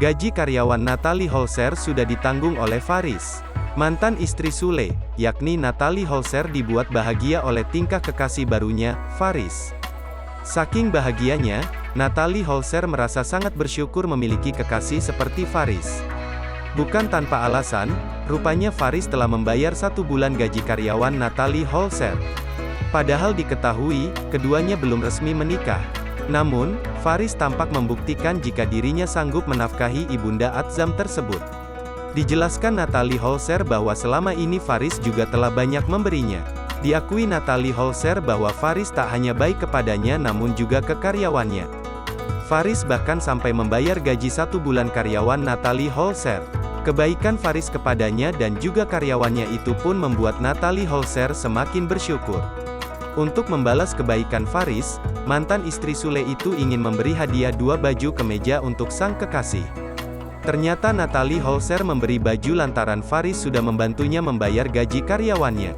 Gaji karyawan Natalie Holzer sudah ditanggung oleh Faris. Mantan istri Sule, yakni Natalie Holzer dibuat bahagia oleh tingkah kekasih barunya, Faris. Saking bahagianya, Natalie Holzer merasa sangat bersyukur memiliki kekasih seperti Faris. Bukan tanpa alasan, rupanya Faris telah membayar 1 bulan gaji karyawan Natalie Holzer. Padahal diketahui, keduanya belum resmi menikah. Namun, Faris tampak membuktikan jika dirinya sanggup menafkahi ibunda Atzam tersebut. Dijelaskan Natalie Holzer bahwa selama ini Faris juga telah banyak memberinya. Diakui Natalie Holzer bahwa Faris tak hanya baik kepadanya namun juga ke karyawannya. Faris bahkan sampai membayar gaji 1 bulan karyawan Natalie Holzer. Kebaikan Faris kepadanya dan juga karyawannya itu pun membuat Natalie Holzer semakin bersyukur. Untuk membalas kebaikan Faris, mantan istri Sule itu ingin memberi hadiah 2 baju kemeja untuk sang kekasih. Ternyata Natalie Holzer memberi baju lantaran Faris sudah membantunya membayar gaji karyawannya.